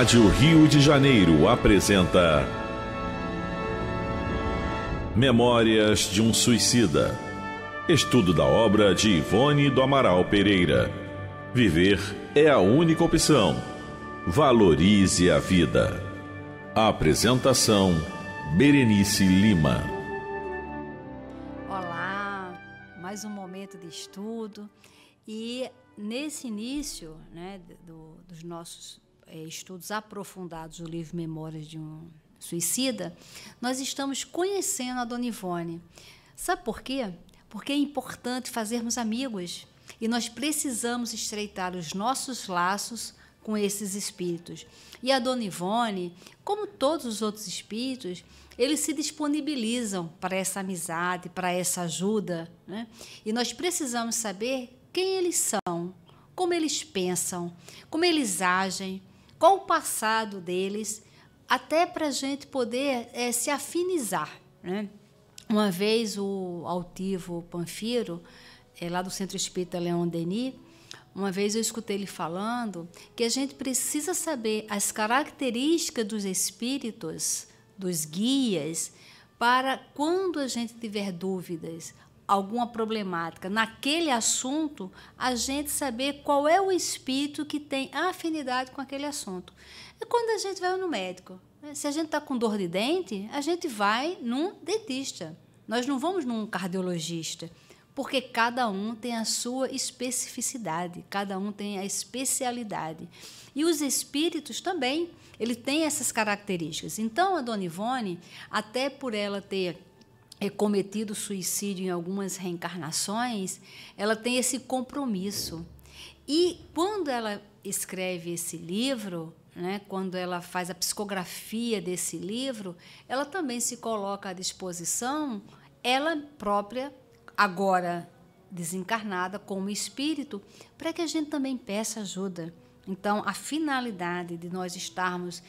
Rádio Rio de Janeiro apresenta Memórias de um Suicida. Estudo da obra de Ivone do Amaral Pereira. Viver é a única opção. Valorize a vida. Apresentação: Berenice Lima. Olá, mais um momento de estudo. E nesse início, dos nossos estudos aprofundados do livro Memórias de um Suicida, nós estamos conhecendo a Dona Ivone. Sabe por quê? Porque é importante fazermos amigos e nós precisamos estreitar os nossos laços com esses espíritos. E a Dona Ivone, como todos os outros espíritos, eles se disponibilizam para essa amizade, para essa ajuda, né? E nós precisamos saber quem eles são, como eles pensam, como eles agem, qual o passado deles, até para a gente poder se afinizar, né? Uma vez o altivo Panfiro, lá do Centro Espírita Leon Denis, uma vez eu escutei ele falando que a gente precisa saber as características dos espíritos, dos guias, para quando a gente tiver dúvidas, alguma problemática naquele assunto, a gente saber qual é o espírito que tem afinidade com aquele assunto. É quando a gente vai no médico. Se a gente está com dor de dente, a gente vai num dentista. Nós não vamos num cardiologista, porque cada um tem a sua especificidade, cada um tem a especialidade. E os espíritos também, ele tem essas características. Então, a Dona Ivone, até por ela ter cometido suicídio em algumas reencarnações, ela tem esse compromisso. E quando ela escreve esse livro, né, quando ela faz a psicografia desse livro, ela também se coloca à disposição, ela própria, agora desencarnada como espírito, para que a gente também peça ajuda. Então, a finalidade de nós estarmos,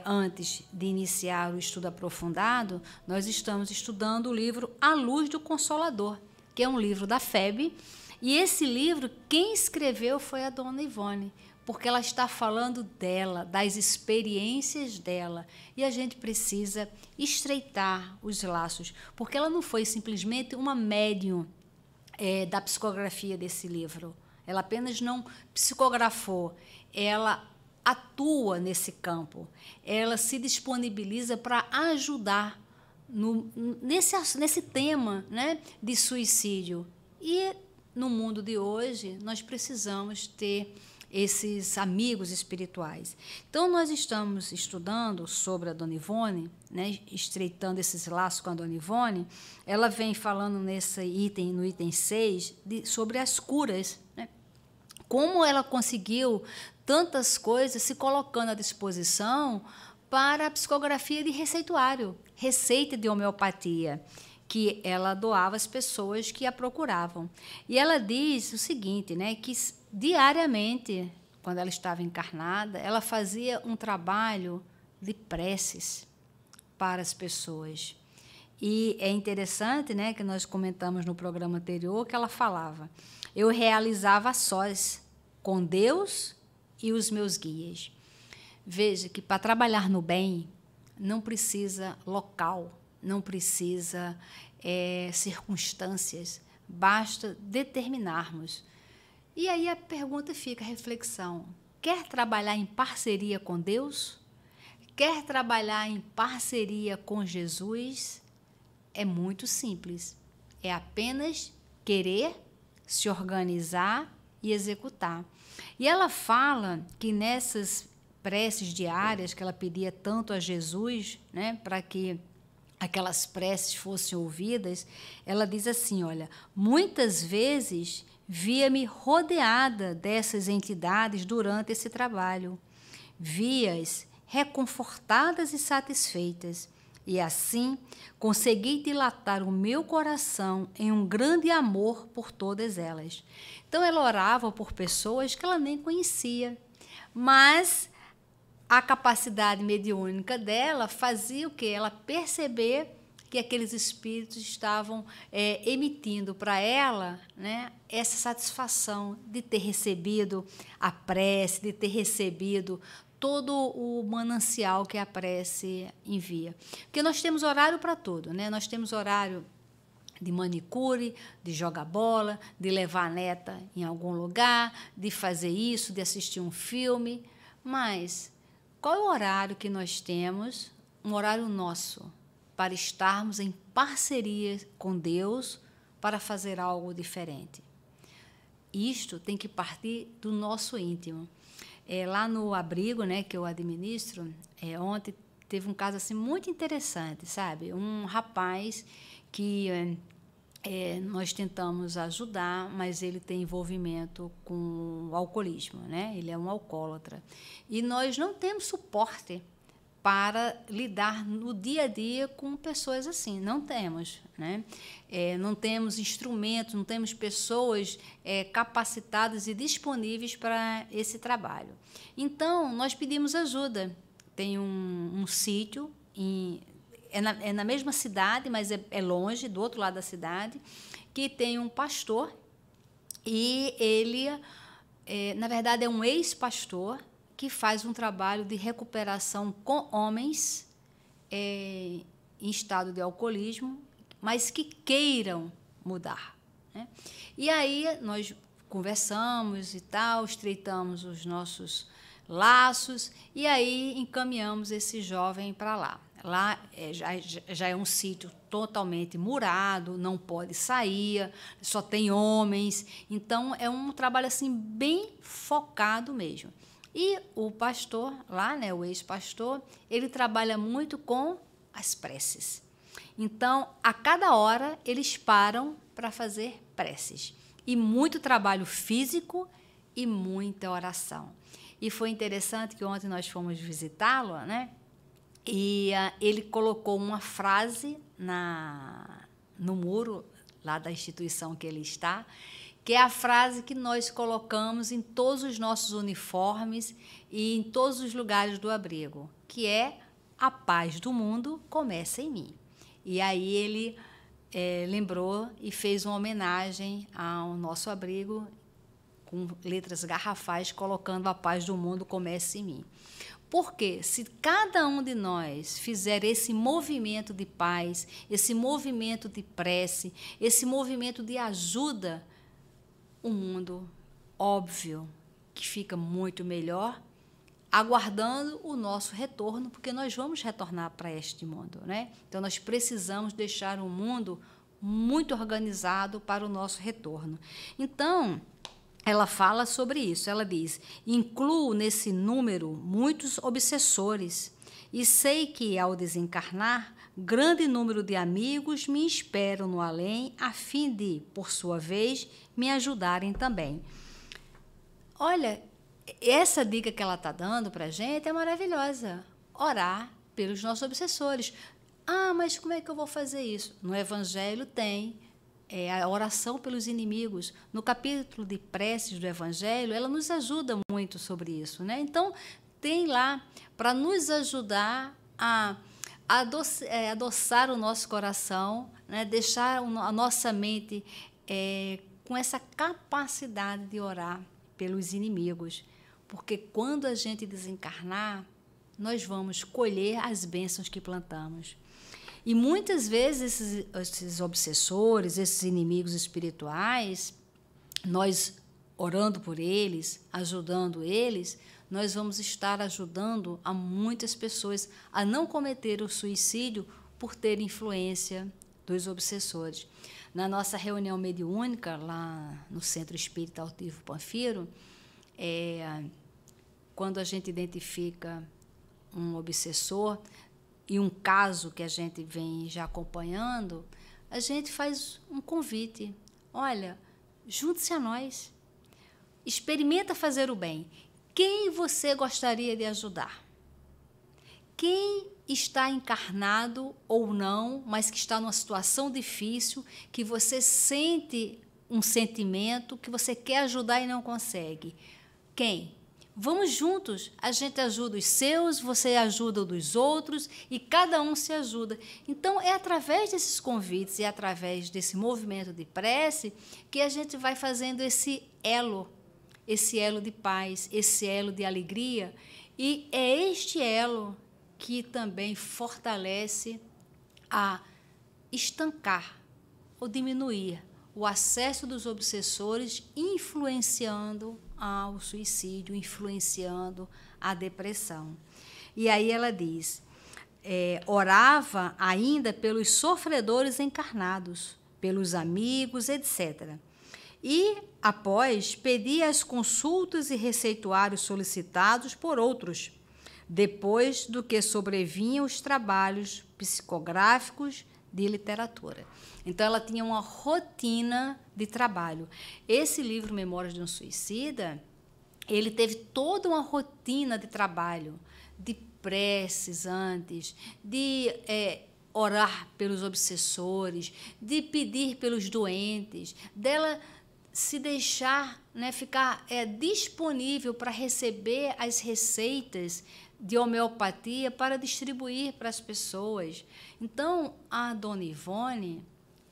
antes de iniciar o estudo aprofundado, nós estamos estudando o livro A Luz do Consolador, que é um livro da FEB, e esse livro, quem escreveu foi a Dona Ivone, porque ela está falando dela, das experiências dela, e a gente precisa estreitar os laços, porque ela não foi simplesmente uma médium da psicografia desse livro. Ela apenas não psicografou, ela atua nesse campo, ela se disponibiliza para ajudar nesse tema, né, de suicídio. E no mundo de hoje, nós precisamos ter esses amigos espirituais. Então, nós estamos estudando sobre a Dona Ivone, né, estreitando esses laços com a Dona Ivone. Ela vem falando no item 6, sobre as curas, né? Como ela conseguiu tantas coisas se colocando à disposição para a psicografia de receituário, receita de homeopatia, que ela doava às pessoas que a procuravam. E ela diz o seguinte, né, que diariamente, quando ela estava encarnada, ela fazia um trabalho de preces para as pessoas. E é interessante, né, que nós comentamos no programa anterior, que ela falava: eu realizava a sós, com Deus e os meus guias. Veja que para trabalhar no bem não precisa local, não precisa circunstâncias, basta determinarmos. E aí a pergunta fica, a reflexão: quer trabalhar em parceria com Deus? Quer trabalhar em parceria com Jesus? É muito simples. É apenas querer, se organizar e executar. E ela fala que nessas preces diárias que ela pedia tanto a Jesus, né, para que aquelas preces fossem ouvidas, ela diz assim, olha: muitas vezes via-me rodeada dessas entidades durante esse trabalho. Via-as reconfortadas e satisfeitas, e assim consegui dilatar o meu coração em um grande amor por todas elas. Então, ela orava por pessoas que ela nem conhecia, mas a capacidade mediúnica dela fazia o quê? Ela perceber que aqueles espíritos estavam emitindo para ela, né, essa satisfação de ter recebido a prece, de ter recebido todo o manancial que a prece envia. Porque nós temos horário para tudo, né? Nós temos horário de manicure, de jogar bola, de levar a neta em algum lugar, de fazer isso, de assistir um filme. Mas qual é o horário que nós temos, um horário nosso, para estarmos em parceria com Deus para fazer algo diferente? Isto tem que partir do nosso íntimo. Lá no abrigo, né, que eu administro, ontem teve um caso assim, muito interessante, sabe? Um rapaz que nós tentamos ajudar, mas ele tem envolvimento com o alcoolismo, né? Ele é um alcoólatra. E nós não temos suporte para lidar no dia a dia com pessoas assim. Não temos, né? Não temos instrumentos, não temos pessoas capacitadas e disponíveis para esse trabalho. Então, nós pedimos ajuda. Tem um sítio, é na mesma cidade, mas é longe, do outro lado da cidade, que tem um pastor, e ele, na verdade, é um ex-pastor, que faz um trabalho de recuperação com homens em estado de alcoolismo, mas que queiram mudar, né? E aí nós conversamos e tal, estreitamos os nossos laços, e aí encaminhamos esse jovem para lá. Lá já é um sítio totalmente murado, não pode sair, só tem homens. Então, é um trabalho assim, bem focado mesmo. E o pastor lá, né, o ex-pastor, ele trabalha muito com as preces. Então, a cada hora, eles param para fazer preces. E muito trabalho físico e muita oração. E foi interessante que ontem nós fomos visitá-lo, né? E ele colocou uma frase no muro lá da instituição que ele está, que é a frase que nós colocamos em todos os nossos uniformes e em todos os lugares do abrigo, que é: a paz do mundo começa em mim. E aí ele lembrou e fez uma homenagem ao nosso abrigo com letras garrafais, colocando: a paz do mundo começa em mim. Porque se cada um de nós fizer esse movimento de paz, esse movimento de prece, esse movimento de ajuda, o mundo, óbvio, que fica muito melhor, aguardando o nosso retorno, porque nós vamos retornar para este mundo, né? Então, nós precisamos deixar um mundo muito organizado para o nosso retorno. Então, ela fala sobre isso, ela diz: incluo nesse número muitos obsessores e sei que, ao desencarnar, grande número de amigos me esperam no além, a fim de, por sua vez, me ajudarem também. Olha, essa dica que ela está dando para a gente é maravilhosa. Orar pelos nossos obsessores. Ah, mas como é que eu vou fazer isso? No Evangelho tem a oração pelos inimigos. No capítulo de preces do Evangelho, ela nos ajuda muito sobre isso, né? Então, tem lá para nos ajudar a adoçar o nosso coração, né? Deixar a nossa mente com essa capacidade de orar pelos inimigos. Porque quando a gente desencarnar, nós vamos colher as bênçãos que plantamos. E muitas vezes esses obsessores, esses inimigos espirituais, nós orando por eles, ajudando eles, nós vamos estar ajudando a muitas pessoas a não cometer o suicídio por ter influência dos obsessores. Na nossa reunião mediúnica, lá no Centro Espírita Altivo Panfiro, quando a gente identifica um obsessor e um caso que a gente vem já acompanhando, a gente faz um convite. Olha, junte-se a nós. Experimenta fazer o bem. Quem você gostaria de ajudar? Quem está encarnado ou não, mas que está numa situação difícil, que você sente um sentimento que você quer ajudar e não consegue? Quem? Vamos juntos, a gente ajuda os seus, você ajuda o dos outros e cada um se ajuda. Então, é através desses convites e através desse movimento de prece que a gente vai fazendo esse elo de paz, esse elo de alegria E é este elo que também fortalece a estancar ou diminuir o acesso dos obsessores, influenciando ao suicídio, influenciando a depressão. E aí ela diz, orava ainda pelos sofredores encarnados, pelos amigos, etc. E, após, pedia as consultas e receituários solicitados por outros, depois do que sobrevinham os trabalhos psicográficos de literatura. Então, ela tinha uma rotina de trabalho. Esse livro, Memórias de um Suicida, ele teve toda uma rotina de trabalho, de preces antes, de orar pelos obsessores, de pedir pelos doentes, dela se deixar, né, ficar disponível para receber as receitas de homeopatia para distribuir para as pessoas. Então, a dona Ivone,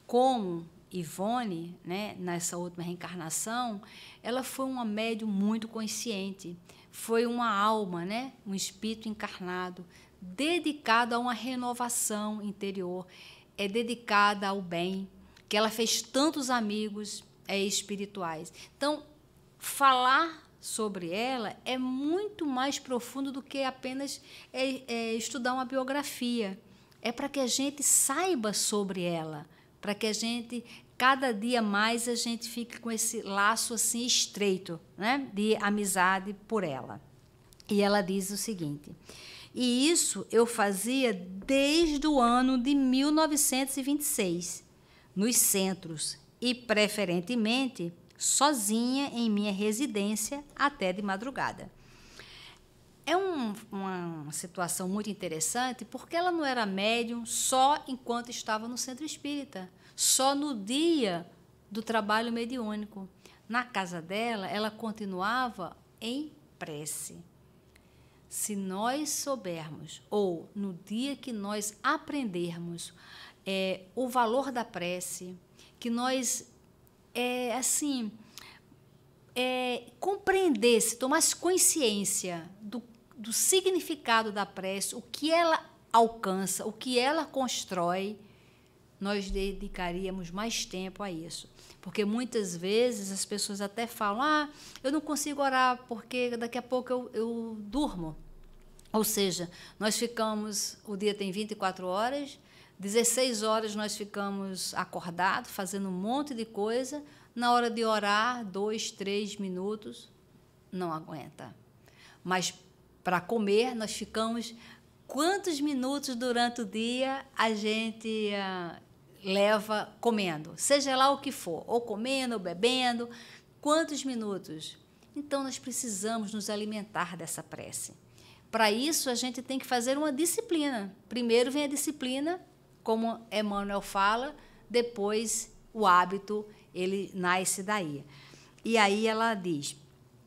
como Ivone, né, nessa última reencarnação, ela foi uma médium muito consciente, foi uma alma, né, um espírito encarnado, dedicado a uma renovação interior, dedicada ao bem, que ela fez tantos amigos espirituais. Então, falar sobre ela é muito mais profundo do que apenas estudar uma biografia. É para que a gente saiba sobre ela, para que a gente, cada dia mais, a gente fique com esse laço assim estreito, né, de amizade por ela. E ela diz o seguinte: e isso eu fazia desde o ano de 1926, nos centros, e preferentemente sozinha em minha residência até de madrugada. É uma situação muito interessante, porque ela não era médium só enquanto estava no centro espírita, só no dia do trabalho mediúnico. Na casa dela, ela continuava em prece. Se nós soubermos, ou no dia que nós aprendermos o valor da prece, que nós compreendesse, tomasse consciência do significado da prece, o que ela alcança, o que ela constrói, nós dedicaríamos mais tempo a isso. Porque muitas vezes as pessoas até falam, eu não consigo orar porque daqui a pouco eu durmo. Ou seja, nós ficamos, o dia tem 24 horas, 16 horas nós ficamos acordados, fazendo um monte de coisa. Na hora de orar, 2, 3 minutos, não aguenta. Mas para comer, nós ficamos... Quantos minutos durante o dia a gente leva comendo? Seja lá o que for, ou comendo, ou bebendo. Quantos minutos? Então, nós precisamos nos alimentar dessa prece. Para isso, a gente tem que fazer uma disciplina. Primeiro vem a disciplina, como Emmanuel fala, depois o hábito, ele nasce daí. E aí ela diz,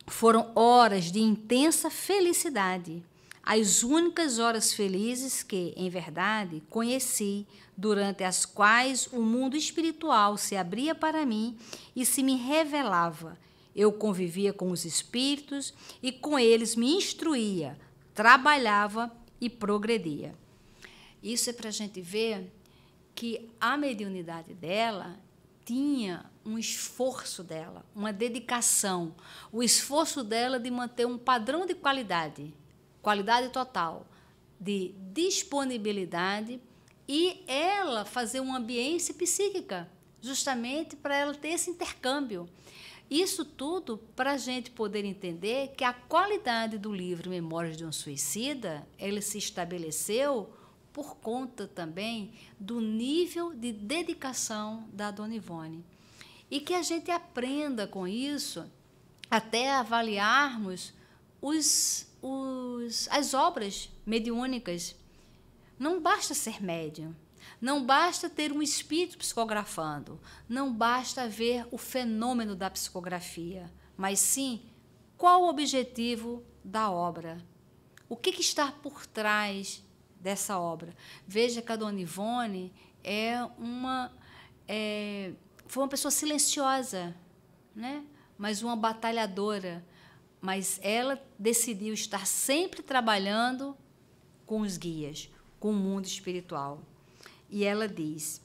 foram horas de intensa felicidade, as únicas horas felizes que, em verdade, conheci, durante as quais o mundo espiritual se abria para mim e se me revelava. Eu convivia com os espíritos e com eles me instruía, trabalhava e progredia. Isso é para a gente ver que a mediunidade dela tinha um esforço dela, uma dedicação, o esforço dela de manter um padrão de qualidade total, de disponibilidade, e ela fazer uma ambiência psíquica, justamente para ela ter esse intercâmbio. Isso tudo para a gente poder entender que a qualidade do livro Memórias de um Suicida, ele se estabeleceu por conta também do nível de dedicação da dona Ivone. E que a gente aprenda com isso até avaliarmos as obras mediúnicas. Não basta ser médium, não basta ter um espírito psicografando, não basta ver o fenômeno da psicografia, mas sim qual o objetivo da obra, o que está por trás dessa obra. Veja que a dona Ivone foi uma pessoa silenciosa, né? Mas uma batalhadora, mas ela decidiu estar sempre trabalhando com os guias, com o mundo espiritual. E ela diz: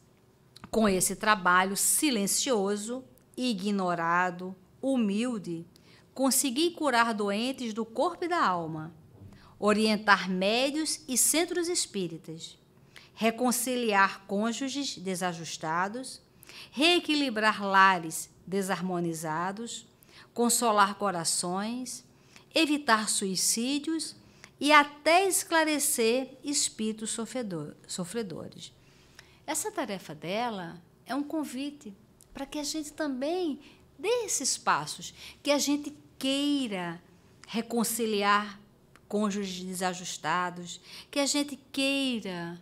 com esse trabalho silencioso, ignorado, humilde, consegui curar doentes do corpo e da alma, orientar médios e centros espíritas, reconciliar cônjuges desajustados, reequilibrar lares desarmonizados, consolar corações, evitar suicídios e até esclarecer espíritos sofredores. Essa tarefa dela é um convite para que a gente também dê esses passos, que a gente queira reconciliar cônjuges desajustados, que a gente queira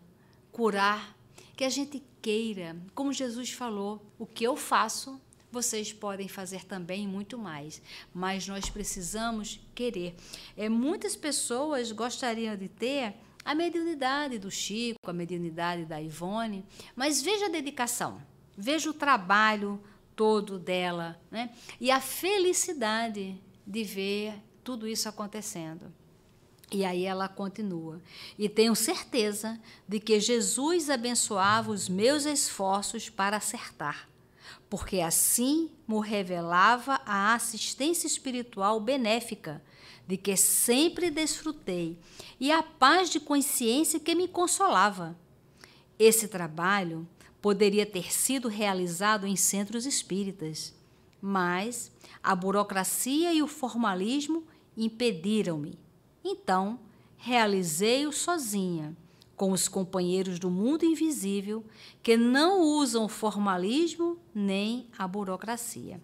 curar, que a gente queira, como Jesus falou, o que eu faço, vocês podem fazer também muito mais, mas nós precisamos querer. Muitas pessoas gostariam de ter a mediunidade do Chico, a mediunidade da Ivone, mas veja a dedicação, veja o trabalho todo dela, né? E a felicidade de ver tudo isso acontecendo. E aí ela continua: e tenho certeza de que Jesus abençoava os meus esforços para acertar, porque assim me revelava a assistência espiritual benéfica de que sempre desfrutei e a paz de consciência que me consolava. Esse trabalho poderia ter sido realizado em centros espíritas, mas a burocracia e o formalismo impediram-me. Então, realizei-o sozinha, com os companheiros do mundo invisível que não usam o formalismo nem a burocracia.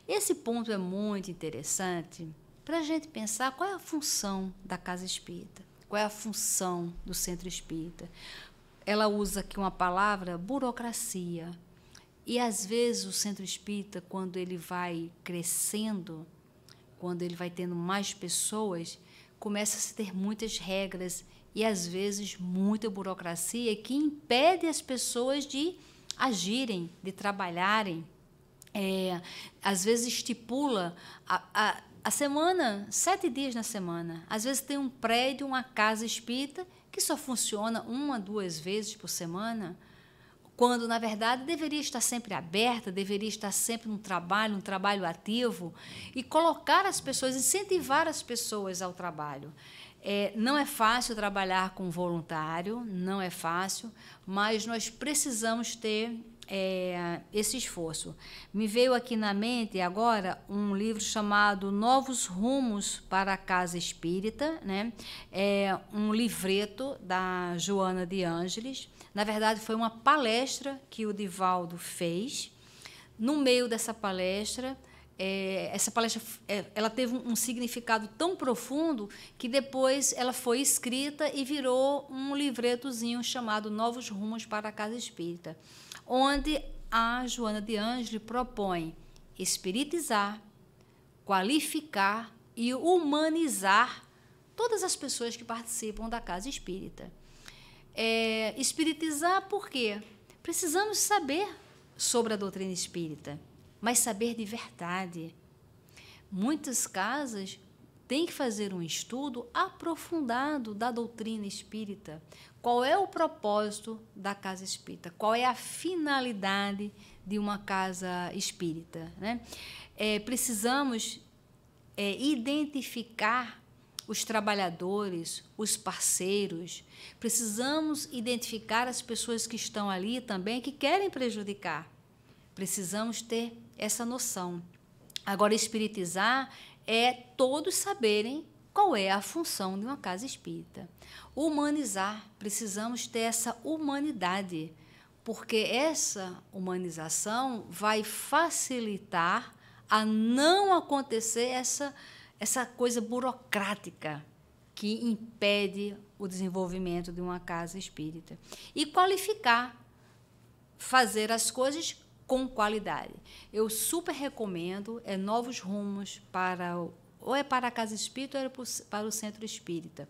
Esse ponto é muito interessante para a gente pensar qual é a função da casa espírita, qual é a função do centro espírita. Ela usa aqui uma palavra, burocracia. E, às vezes, o centro espírita, quando ele vai crescendo, quando ele vai tendo mais pessoas, começa a se ter muitas regras e, às vezes, muita burocracia que impede as pessoas de agirem, de trabalharem. Às vezes, estipula a semana, 7 dias na semana. Às vezes, tem um prédio, uma casa espírita, que só funciona 1 a 2 vezes por semana, quando, na verdade, deveria estar sempre aberta, deveria estar sempre um trabalho ativo, e colocar as pessoas, incentivar as pessoas ao trabalho. Não é fácil trabalhar com voluntário, não é fácil, mas nós precisamos ter esse esforço. Me veio aqui na mente agora um livro chamado Novos Rumos para a Casa Espírita, né? Um livreto da Joana de Ângeles. Na verdade, foi uma palestra que o Divaldo fez. No meio dessa palestra, ela teve um significado tão profundo que depois ela foi escrita e virou um livretozinho chamado Novos Rumos para a Casa Espírita, onde a Joana de Ângeles propõe espiritizar, qualificar e humanizar todas as pessoas que participam da casa espírita. Espiritizar por quê? Precisamos saber sobre a doutrina espírita, mas saber de verdade. Muitas casas têm que fazer um estudo aprofundado da doutrina espírita. Qual é o propósito da casa espírita? Qual é a finalidade de uma casa espírita, né? Precisamos identificar os trabalhadores, os parceiros. Precisamos identificar as pessoas que estão ali também, que querem prejudicar. Precisamos ter essa noção. Agora, espiritizar é todos saberem qual é a função de uma casa espírita. Humanizar, precisamos ter essa humanidade, porque essa humanização vai facilitar a não acontecer essa coisa burocrática que impede o desenvolvimento de uma casa espírita. E qualificar, fazer as coisas com qualidade. Eu super recomendo Novos Rumos ou é para a casa espírita ou é para o centro espírita,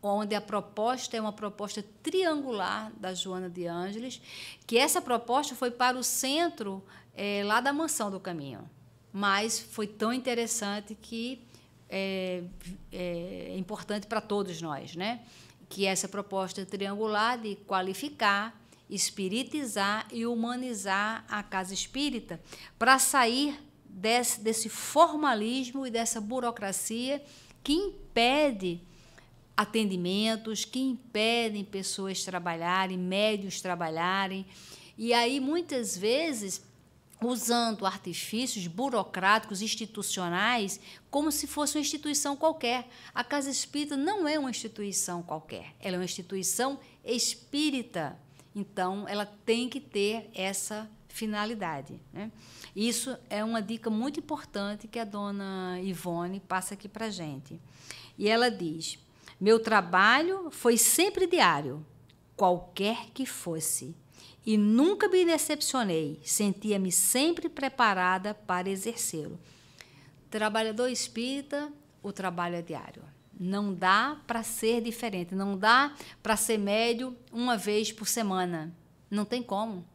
onde a proposta é uma proposta triangular da Joana de Ângeles, que essa proposta foi para o centro lá da Mansão do Caminho, mas foi tão interessante que importante para todos nós, né? Que é essa proposta triangular de qualificar, espiritizar e humanizar a casa espírita para sair desse formalismo e dessa burocracia que impede atendimentos, que impedem pessoas trabalharem, médiuns trabalharem, e aí muitas vezes usando artifícios burocráticos, institucionais, como se fosse uma instituição qualquer. A Casa Espírita não é uma instituição qualquer, ela é uma instituição espírita. Então, ela tem que ter essa finalidade, né? Isso é uma dica muito importante que a dona Ivone passa aqui para a gente. E ela diz: meu trabalho foi sempre diário, qualquer que fosse, e nunca me decepcionei, sentia-me sempre preparada para exercê-lo. Trabalhador espírita, o trabalho é diário. Não dá para ser diferente, não dá para ser médio uma vez por semana. Não tem como.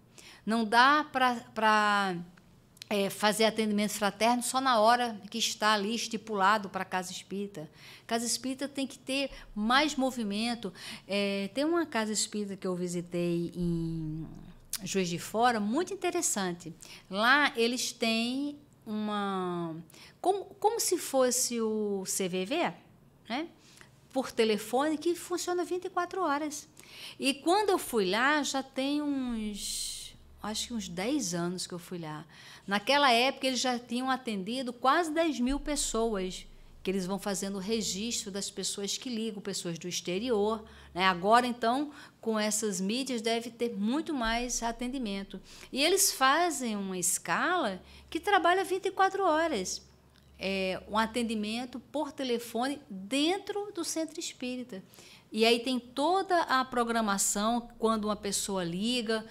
Não dá para fazer atendimento fraterno só na hora que está ali estipulado para a Casa Espírita. Casa Espírita tem que ter mais movimento. Tem uma Casa Espírita que eu visitei em Juiz de Fora, muito interessante. Lá eles têm como se fosse o CVV, né? Por telefone, que funciona 24 horas. E quando eu fui lá, já tem acho que uns 10 anos que eu fui lá. Naquela época, eles já tinham atendido quase 10 mil pessoas, que eles vão fazendo o registro das pessoas que ligam, pessoas do exterior, né? Agora, então, com essas mídias, deve ter muito mais atendimento. E eles fazem uma escala que trabalha 24 horas. Um atendimento por telefone dentro do centro espírita. E aí tem toda a programação, quando uma pessoa liga,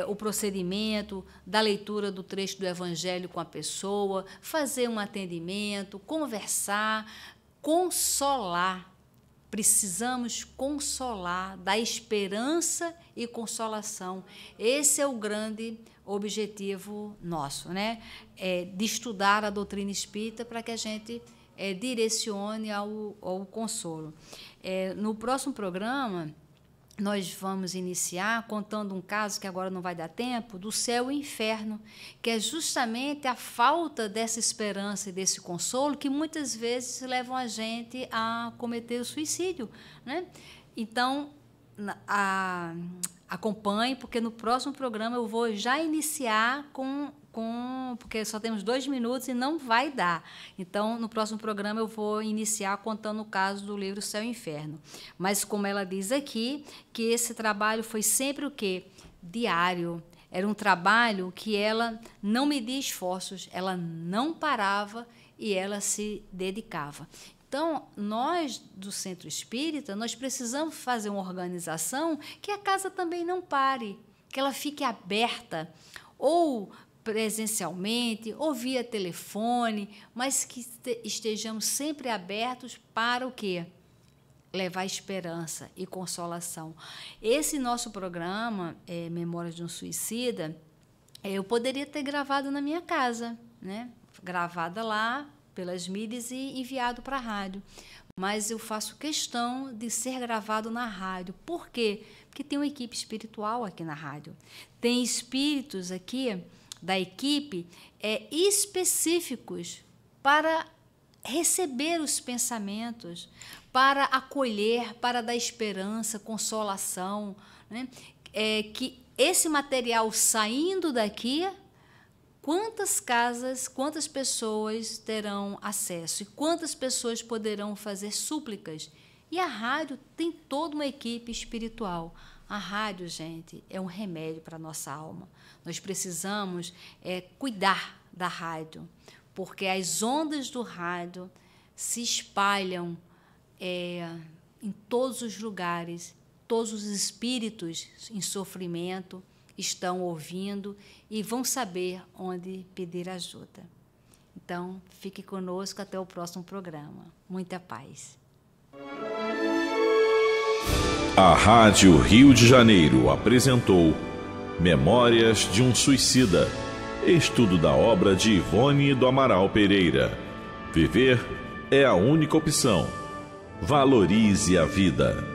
o procedimento da leitura do trecho do Evangelho com a pessoa, fazer um atendimento, conversar, consolar. Precisamos consolar, dar esperança e consolação. Esse é o grande objetivo nosso, né? De estudar a doutrina espírita para que a gente direcione ao consolo. No próximo programa, nós vamos iniciar contando um caso que agora não vai dar tempo, do céu e inferno, que é justamente a falta dessa esperança e desse consolo que muitas vezes levam a gente a cometer o suicídio, né? Então, acompanhe, porque no próximo programa eu vou já iniciar porque só temos 2 minutos e não vai dar. Então, no próximo programa eu vou iniciar contando o caso do livro Céu e Inferno. Mas, como ela diz aqui, que esse trabalho foi sempre o quê? Diário. Era um trabalho que ela não media esforços, ela não parava e ela se dedicava. Então, nós do Centro Espírita, nós precisamos fazer uma organização que a casa também não pare, que ela fique aberta, ou presencialmente, ou via telefone, mas que estejamos sempre abertos para o quê? Levar esperança e consolação. Esse nosso programa, Memórias de um Suicida, eu poderia ter gravado na minha casa, né? Gravada lá pelas mídias e enviado para a rádio. Mas eu faço questão de ser gravado na rádio. Por quê? Porque tem uma equipe espiritual aqui na rádio. Tem espíritos aqui da equipe específicos para receber os pensamentos, para acolher, para dar esperança, consolação, né? Que esse material saindo daqui, quantas casas, quantas pessoas terão acesso e quantas pessoas poderão fazer súplicas? E a rádio tem toda uma equipe espiritual. A rádio, gente, é um remédio para a nossa alma. Nós precisamos cuidar da rádio, porque as ondas do rádio se espalham em todos os lugares. Todos os espíritos em sofrimento estão ouvindo e vão saber onde pedir ajuda. Então, fique conosco até o próximo programa. Muita paz. A Rádio Rio de Janeiro apresentou Memórias de um Suicida, estudo da obra de Ivone do Amaral Pereira. Viver é a única opção. Valorize a vida.